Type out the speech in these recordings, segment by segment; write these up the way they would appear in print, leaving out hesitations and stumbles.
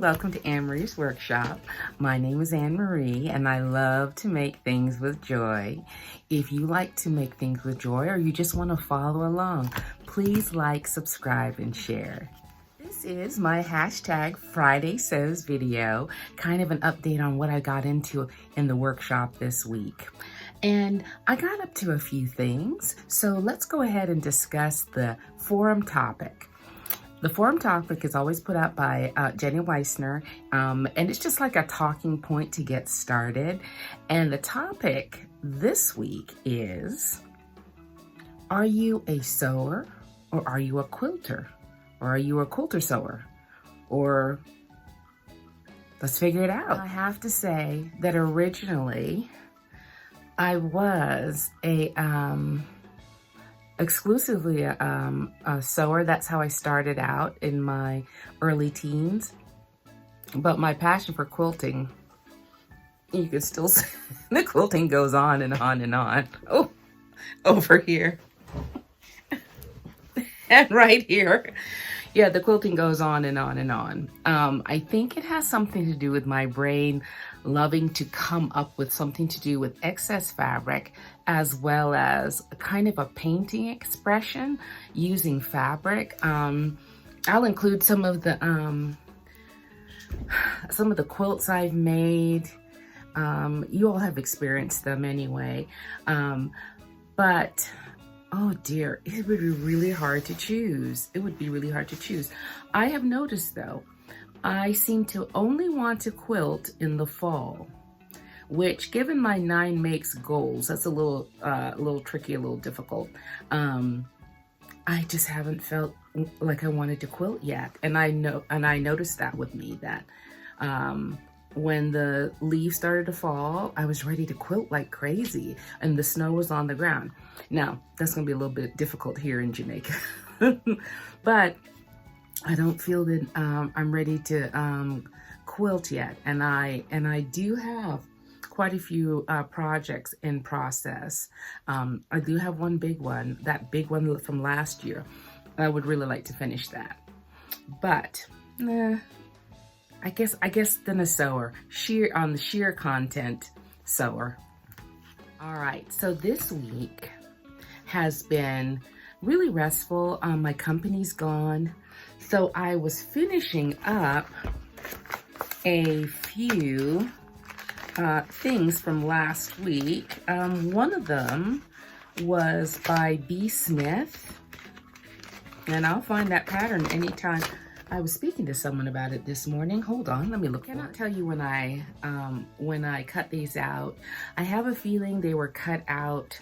welcome to Anne-Marie's Workshop. My name is Anne-Marie and I love to make things with joy. If you like to make things with joy or you just want to follow along, please like, subscribe, and share. This is my hashtag Friday Sews video, kind of an update on what I got into in the workshop this week. And I got up to a few things, so let's go ahead and discuss the forum topic. The forum topic is always put out by Jenny Weissner, and it's just like a talking point to get started. And the topic this week is, are you a sewer or are you a quilter? Or are you a quilter sewer? Or let's figure it out. I have to say that originally I was exclusively a sewer. That's how I started out in my early teens. But my passion for quilting, you can still see the quilting goes on and on and on. Oh, over here. And right here. Yeah, the quilting goes on and on and on. I think it has something to do with my brain loving to come up with something to do with excess fabric, as well as kind of a painting expression using fabric. I'll include some of the quilts I've made. You all have experienced them anyway, but oh dear, it would be really hard to choose. It would be really hard to choose. I have noticed though, I seem to only want to quilt in the fall, which given my 9 makes goals, that's a little tricky, a little difficult. I just haven't felt like I wanted to quilt yet. And I noticed that with me that, when the leaves started to fall, I was ready to quilt like crazy and the snow was on the ground. Now, that's gonna be a little bit difficult here in Jamaica, but I don't feel that I'm ready to quilt yet. And I do have quite a few projects in process. I do have one big one, that big one from last year. I would really like to finish that. But, I guess then a sewer, on the sheer content sewer. All right, so this week has been really restful. My company's gone, so I was finishing up a few things from last week. One of them was by B. Smith, and I'll find that pattern anytime. I was speaking to someone about it this morning. Hold on, let me look. I cannot tell you when I cut these out. I have a feeling they were cut out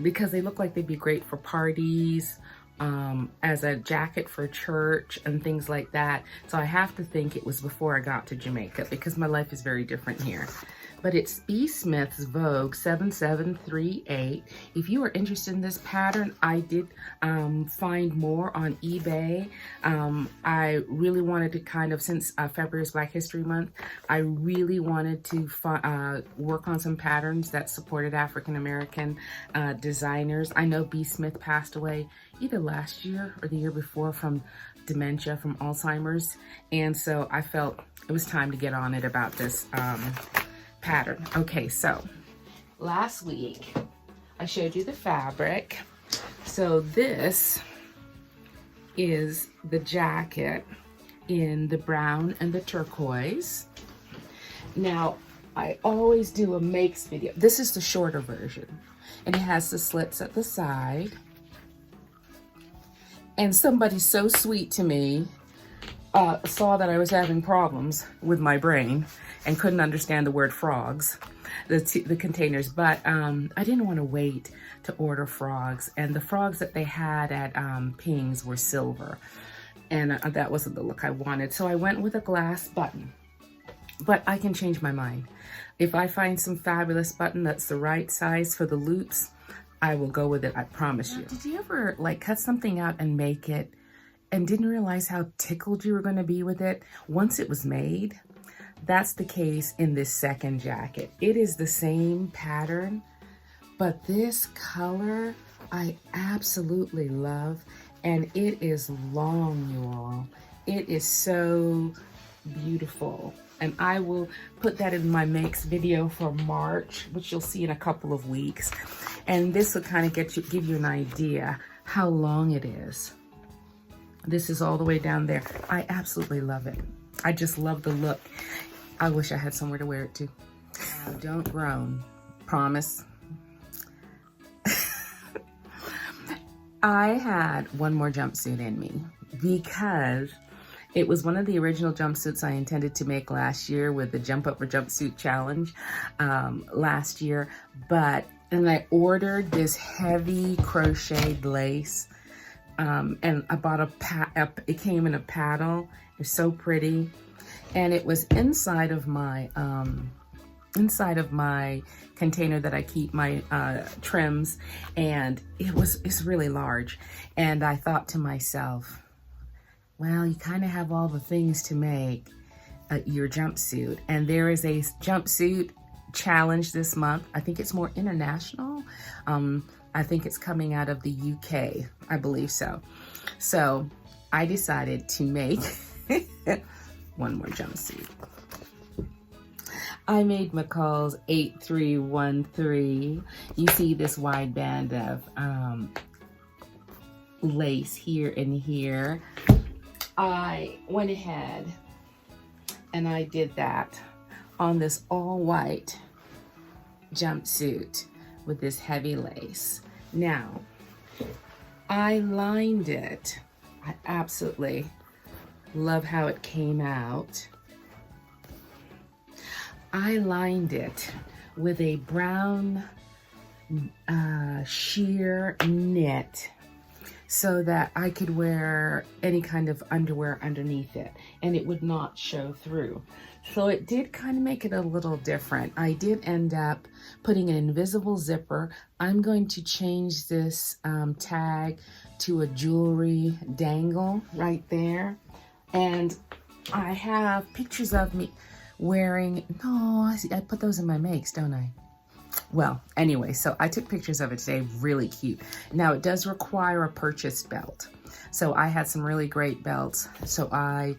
because they look like they'd be great for parties, as a jacket for church and things like that. So I have to think it was before I got to Jamaica because my life is very different here. But it's B. Smith's Vogue 7738. If you are interested in this pattern, I did find more on eBay. I really wanted to kind of, since February is Black History Month, I really wanted to work on some patterns that supported African-American designers. I know B. Smith passed away either last year or the year before from dementia, from Alzheimer's. And so I felt it was time to get on it about this pattern. Okay, so last week I showed you the fabric. So this is the jacket in the brown and the turquoise. Now, I always do a makes video. This is the shorter version, and it has the slits at the side. And somebody so sweet to me saw that I was having problems with my brain and couldn't understand the word frogs, the containers, but I didn't want to wait to order frogs, and the frogs that they had at Ping's were silver, and that wasn't the look I wanted, so I went with a glass button. But I can change my mind. If I find some fabulous button that's the right size for the loops, I will go with it, I promise you. Did you ever like cut something out and make it and didn't realize how tickled you were going to be with it once it was made? That's the case in this second jacket. It is the same pattern, but this color I absolutely love, and it is long, you all. It is so beautiful. And I will put that in my makes video for March, which you'll see in a couple of weeks. And this will kind of give you an idea how long it is. This is all the way down there. I absolutely love it. I just love the look. I wish I had somewhere to wear it to. Don't groan, promise. I had one more jumpsuit in me because it was one of the original jumpsuits I intended to make last year with the Jump Up or Jumpsuit Challenge last year. And I ordered this heavy crocheted lace, and I bought it came in a paddle. It's so pretty, and it was inside of my container that I keep my trims, and it's really large. And I thought to myself, well, you kind of have all the things to make your jumpsuit. And there is a jumpsuit challenge this month. I think it's more international. I think it's coming out of the UK, I believe so. So I decided to make one more jumpsuit. I made McCall's 8313. You see this wide band of lace here and here. I went ahead and I did that on this all white jumpsuit with this heavy lace. Now, I lined it. I absolutely love how it came out. I lined it with a brown sheer knit so that I could wear any kind of underwear underneath it and it would not show through. So it did kind of make it a little different. I did end up putting an invisible zipper. I'm going to change this tag to a jewelry dangle right there. And I have pictures of me wearing, no, I put those in my makes, don't I? Well, anyway, so I took pictures of it today, really cute. Now it does require a purchased belt. So I had some really great belts. So I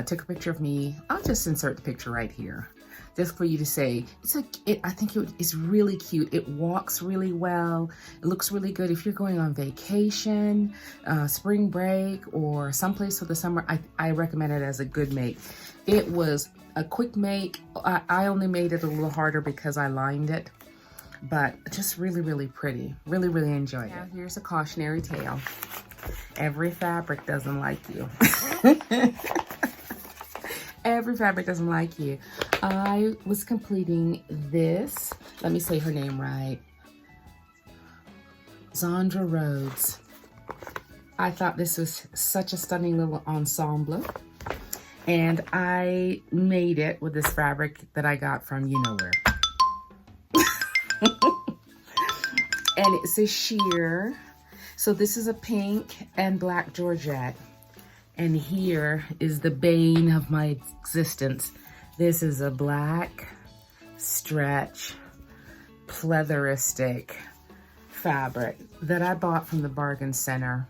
took a picture of me. I'll just insert the picture right here, just for you to say, I think it's really cute. It walks really well. It looks really good if you're going on vacation, spring break, or someplace for the summer. I recommend it as a good make. It was a quick make. I only made it a little harder because I lined it, but just really, really pretty. Really, really enjoyed it. Now here's a cautionary tale. Every fabric doesn't like you. Every fabric doesn't like you. I was completing this. Let me say her name right. Zandra Rhodes. I thought this was such a stunning little ensemble. And I made it with this fabric that I got from you-know-where. And it's a sheer. So this is a pink and black georgette. And here is the bane of my existence. This is a black stretch pleatheristic fabric that I bought from the bargain center.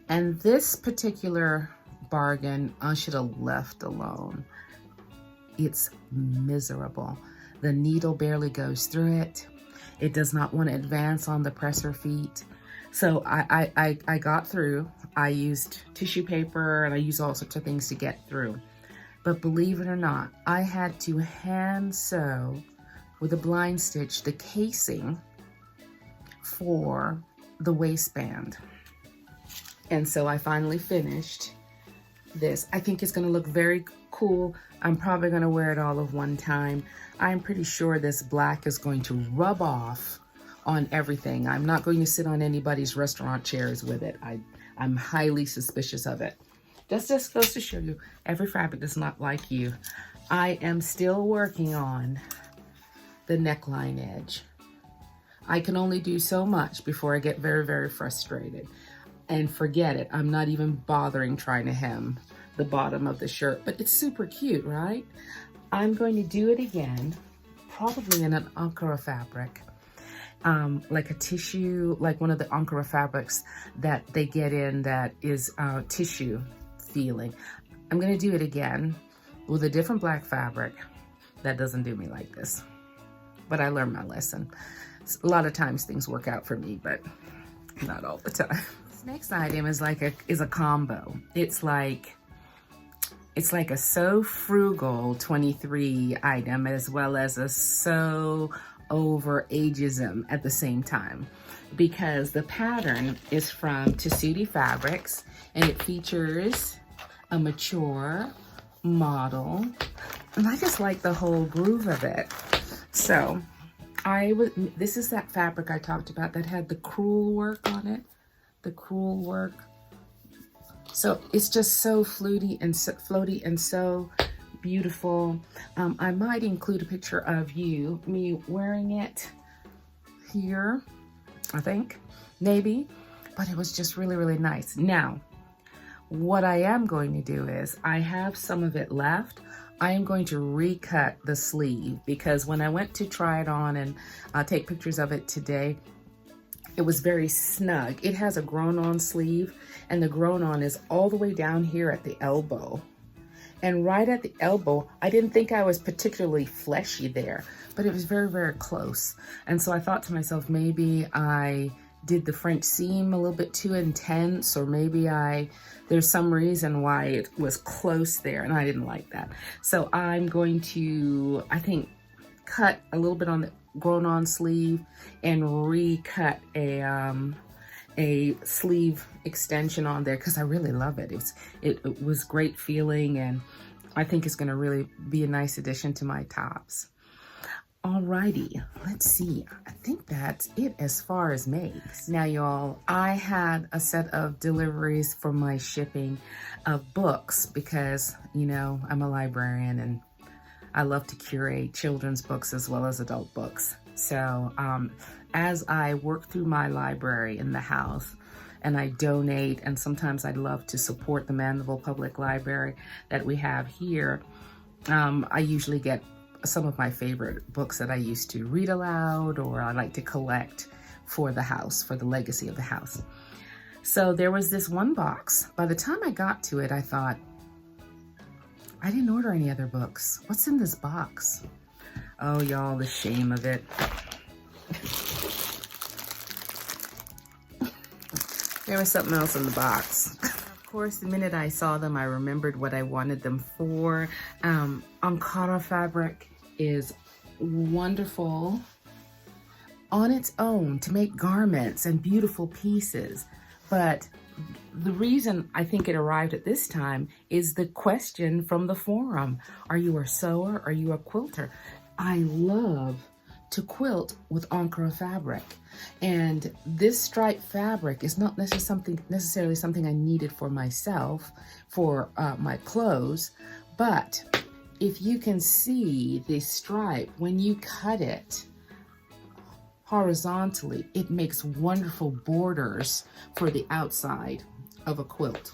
And this particular bargain I should have left alone. It's miserable. The needle barely goes through it. It does not want to advance on the presser feet. So I got through. I used tissue paper and I used all sorts of things to get through. But believe it or not, I had to hand sew with a blind stitch the casing for the waistband. And so I finally finished this. I think it's going to look very cool. I'm probably going to wear it all of one time. I'm pretty sure this black is going to rub off on everything. I'm not going to sit on anybody's restaurant chairs with it. I'm highly suspicious of it. Just goes to show you, every fabric does not like you. I am still working on the neckline edge. I can only do so much before I get very, very frustrated. And forget it, I'm not even bothering trying to hem the bottom of the shirt, but it's super cute, right? I'm going to do it again, probably in an Ankara fabric, like a tissue, like one of the Ankara fabrics that they get in that is tissue feeling. I'm gonna do it again, with a different black fabric. That doesn't do me like this, but I learned my lesson. A lot of times things work out for me, but not all the time. This next item is like a combo. It's like a So Frugal 23 item, as well as a So Over Ageism at the same time, because the pattern is from Tesuti Fabrics, and it features a mature model, and I just like the whole groove of it. So this is that fabric I talked about that had the crewel work on it, the crewel work. So it's just so floaty and so beautiful. I might include a picture of me wearing it here, I think, maybe, but it was just really, really nice. Now, what I am going to do is, I have some of it left. I am going to recut the sleeve, because when I went to try it on and take pictures of it today, it was very snug. It has a grown-on sleeve, and the grown-on is all the way down here at the elbow. And right at the elbow, I didn't think I was particularly fleshy there, but it was very, very close. And so I thought to myself, maybe I did the French seam a little bit too intense, or maybe there's some reason why it was close there, and I didn't like that. So I'm going to, I think, cut a little bit on the grown-on sleeve and recut a sleeve extension on there, because I really love it. It was great feeling, and I think it's going to really be a nice addition to my tops. Alrighty, let's see. I think that's it as far as makes. Now, y'all, I had a set of deliveries for my shipping of books, because, you know, I'm a librarian and I love to curate children's books as well as adult books. So as I work through my library in the house, and I donate, and sometimes I'd love to support the Mandeville Public Library that we have here, I usually get some of my favorite books that I used to read aloud, or I like to collect for the house, for the legacy of the house. So there was this one box. By the time I got to it, I thought, I didn't order any other books. What's in this box? Oh, y'all, the shame of it. There was something else in the box. Of course, the minute I saw them, I remembered what I wanted them for. Ankara fabric is wonderful on its own to make garments and beautiful pieces. But the reason I think it arrived at this time is the question from the forum. Are you a sewer? Are you a quilter? I love to quilt with Ankara fabric. And this striped fabric is not necessarily something I needed for myself, for my clothes, but if you can see the stripe, when you cut it horizontally, it makes wonderful borders for the outside of a quilt.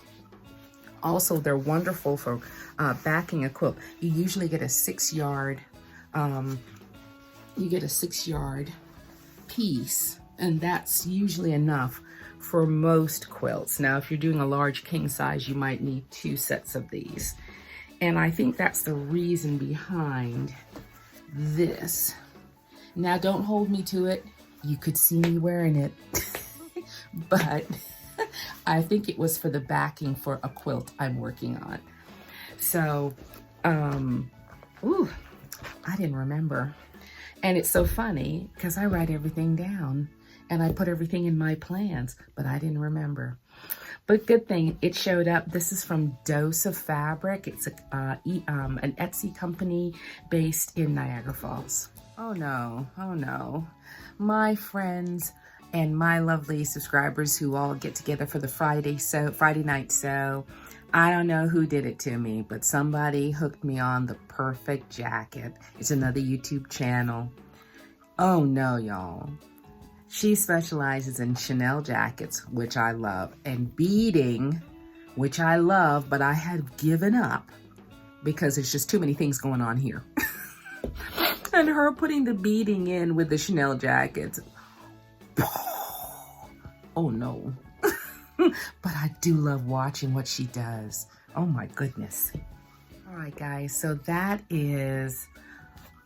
Also, they're wonderful for backing a quilt. You usually get a 6-yard, piece, and that's usually enough for most quilts. Now, if you're doing a large king size, you might need 2 sets of these. And I think that's the reason behind this. Now, don't hold me to it. You could see me wearing it. But I think it was for the backing for a quilt I'm working on. So, ooh, I didn't remember. And it's so funny because I write everything down and I put everything in my plans, but I didn't remember. But good thing it showed up. This is from Dose of Fabric. It's an Etsy company based in Niagara Falls. Oh no, oh no. My friends and my lovely subscribers who all get together for the Friday night sew. I don't know who did it to me, but somebody hooked me on the perfect jacket. It's another YouTube channel. Oh no, y'all. She specializes in Chanel jackets, which I love, and beading, which I love, but I had given up because there's just too many things going on here. And her putting the beading in with the Chanel jackets. Oh no. But I do love watching what she does. Oh my goodness. All right, guys, so that is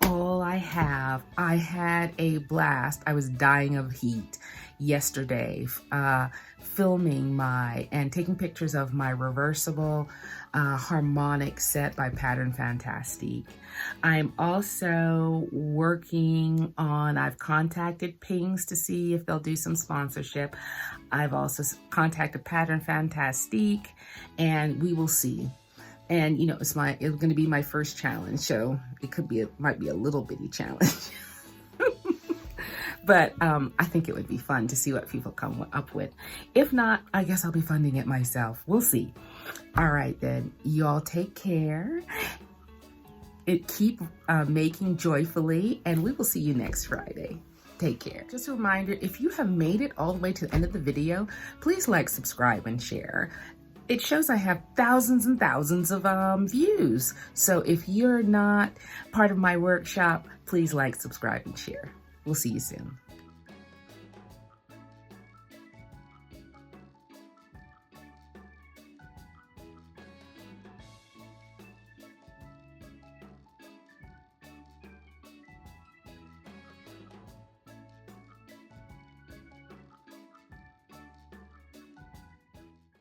all I have. I had a blast. I was dying of heat yesterday, filming and taking pictures of my reversible harmonic set by Pattern Fantastique. I'm also working on, I've contacted Pings to see if they'll do some sponsorship. I've also contacted Pattern Fantastique, and we will see. And you know, it's going to be my first challenge, so might be a little bitty challenge. But I think it would be fun to see what people come up with. If not, I guess I'll be funding it myself. We'll see. All right, then. You all take care. Keep making joyfully, and we will see you next Friday. Take care. Just a reminder, if you have made it all the way to the end of the video, please like, subscribe, and share. It shows I have thousands and thousands of views. So if you're not part of my workshop, please like, subscribe, and share. We'll see you soon.